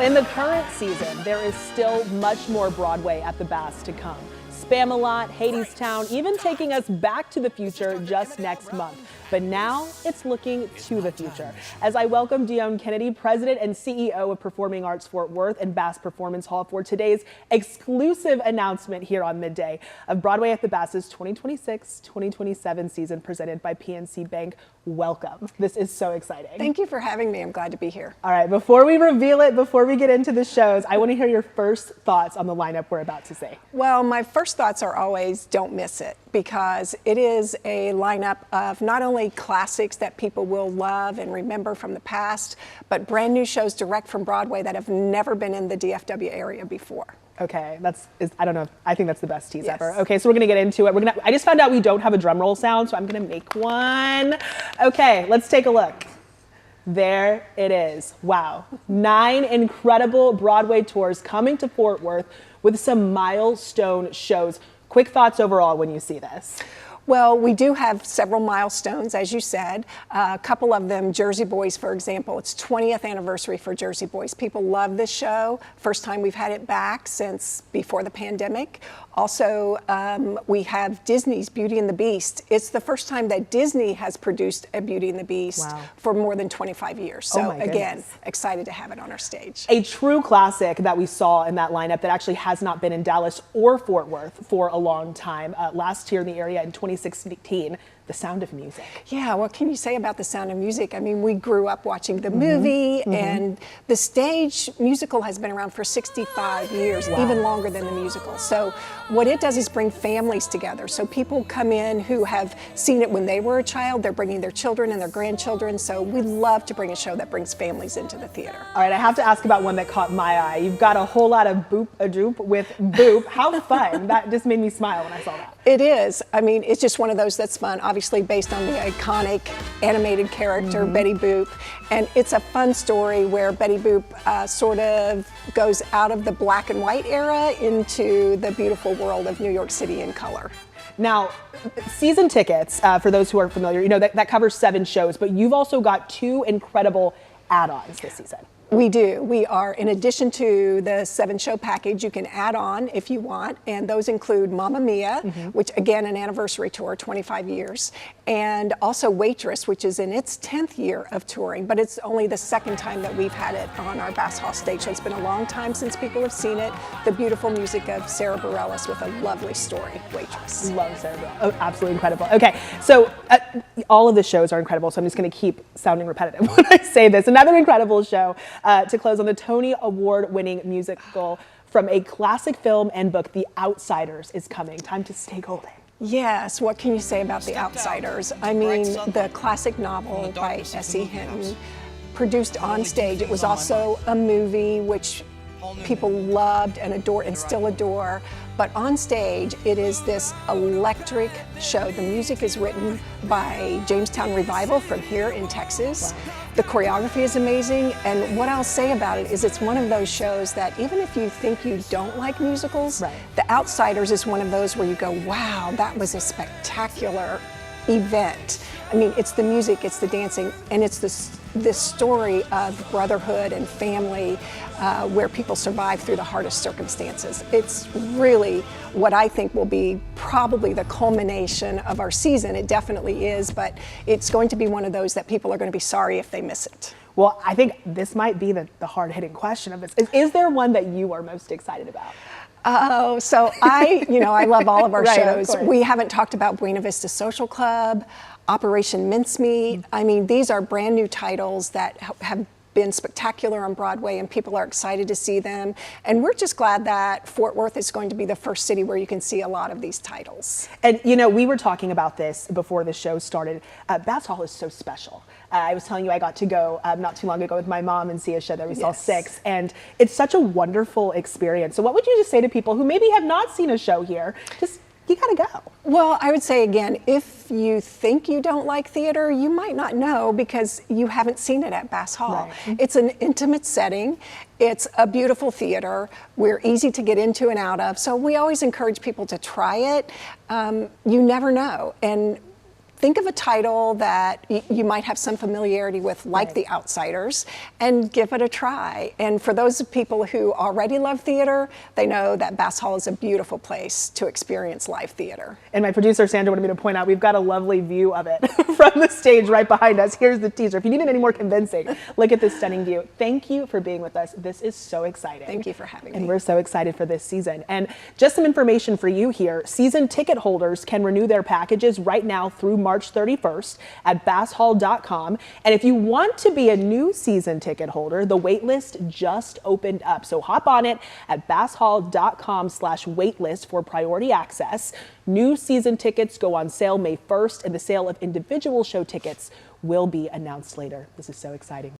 in the current season, there is still much more Broadway at the Bass to come. Spamalot, Hadestown, even taking us back to the future just next month. But now it's looking to the future. As I welcome Dion Kennedy, President and CEO of Performing Arts Fort Worth and Bass Performance Hall, for today's exclusive announcement here on Midday of Broadway at the Bass's 2026-2027 season, presented by PNC Bank. Welcome. This is so exciting. Thank you for having me. I'm glad to be here. All right, before we reveal it, before we get into the shows, I want to hear your first thoughts on the lineup we're about to see. Well, my first thoughts are always don't miss it, because it is a lineup of not only classics that people will love and remember from the past, but brand new shows direct from Broadway that have never been in the DFW area before. Okay, I don't know. I think that's the best tease ever. Okay, so we're gonna get into it. I just found out we don't have a drum roll sound, so I'm gonna make one. Okay, let's take a look. There it is. Wow, 9 incredible Broadway tours coming to Fort Worth with some milestone shows. Quick thoughts overall when you see this. Well, we do have several milestones, as you said. A couple of them, Jersey Boys, for example. It's 20th anniversary for Jersey Boys. People love this show. First time we've had it back since before the pandemic. Also, we have Disney's Beauty and the Beast. It's the first time that Disney has produced a Beauty and the Beast for more than 25 years. So again, excited to have it on our stage. A true classic that we saw in that lineup that actually has not been in Dallas or Fort Worth for a long time. Last year in the area in 2016, The Sound of Music. Yeah, what can you say about The Sound of Music? I mean, we grew up watching the movie, and the stage musical has been around for 65 years, even longer than the musical. So what it does is bring families together. So people come in who have seen it when they were a child, they're bringing their children and their grandchildren. So we love to bring a show that brings families into the theater. All right, I have to ask about one that caught my eye. You've got a whole lot of boop-a-doop with Boop. How fun. That just made me smile when I saw that. It is. I mean, it's just one of those that's fun, obviously based on the iconic animated character, Betty Boop. And it's a fun story where Betty Boop sort of goes out of the black and white era into the beautiful world of New York City in color. Now, season tickets, for those who are familiar, you know, that covers 7 shows, but you've also got 2 incredible add-ons this season. We do. We are, in addition to the 7-show package, you can add on if you want, and those include Mamma Mia, which again, an anniversary tour, 25 years, and also Waitress, which is in its 10th year of touring, but it's only the 2nd time that we've had it on our Bass Hall stage, so it's been a long time since people have seen it. The beautiful music of Sarah Bareilles with a lovely story, Waitress. Love Sarah Bareilles. Oh, absolutely incredible. Okay, so all of the shows are incredible, so I'm just going to keep sounding repetitive when I say this. Another incredible show to close on the Tony Award-winning musical from a classic film and book, The Outsiders, is coming. Time to stay golden. Yes, what can you say about The Outsiders? I mean, the classic novel by S.E. Hinton, produced on stage. It was also a movie which people loved and adored and still adore. But on stage, it is this electric show. The music is written by Jamestown Revival from here in Texas. The choreography is amazing, and what I'll say about it is it's one of those shows that even if you think you don't like musicals, The Outsiders is one of those where you go, wow, that was a spectacular event. I mean, it's the music, it's the dancing, and it's this story of brotherhood and family where people survive through the hardest circumstances. It's really what I think will be probably the culmination of our season. It definitely is, but it's going to be one of those that people are going to be sorry if they miss it. Well, I think this might be the hard-hitting question of this. Is there one that you are most excited about? Oh, so I love all of our shows. We haven't talked about Buena Vista Social Club, Operation Mincemeat. I mean, these are brand new titles that have been spectacular on Broadway, and people are excited to see them. And we're just glad that Fort Worth is going to be the first city where you can see a lot of these titles. And you know, we were talking about this before the show started. Bass Hall is so special. I was telling you I got to go not too long ago with my mom and see a show that we saw 6, and it's such a wonderful experience. So what would you just say to people who maybe have not seen a show here? Just, you gotta go. Well, I would say again, if you think you don't like theater, you might not know because you haven't seen it at Bass Hall. It's an intimate setting. It's a beautiful theater. We're easy to get into and out of. So we always encourage people to try it. You never know. And think of a title that you might have some familiarity with, like The Outsiders, and give it a try. And for those people who already love theater, they know that Bass Hall is a beautiful place to experience live theater. And my producer Sandra wanted me to point out we've got a lovely view of it from the stage right behind us. Here's the teaser. If you need it any more convincing, look at this stunning view. Thank you for being with us. This is so exciting. Thank you for having me. And we're so excited for this season. And just some information for you here. Season ticket holders can renew their packages right now through March 31st at basshall.com. And if you want to be a new season ticket holder, the wait list just opened up. So hop on it at basshall.com/waitlist for priority access. New season tickets go on sale May 1st, and the sale of individual show tickets will be announced later. This is so exciting.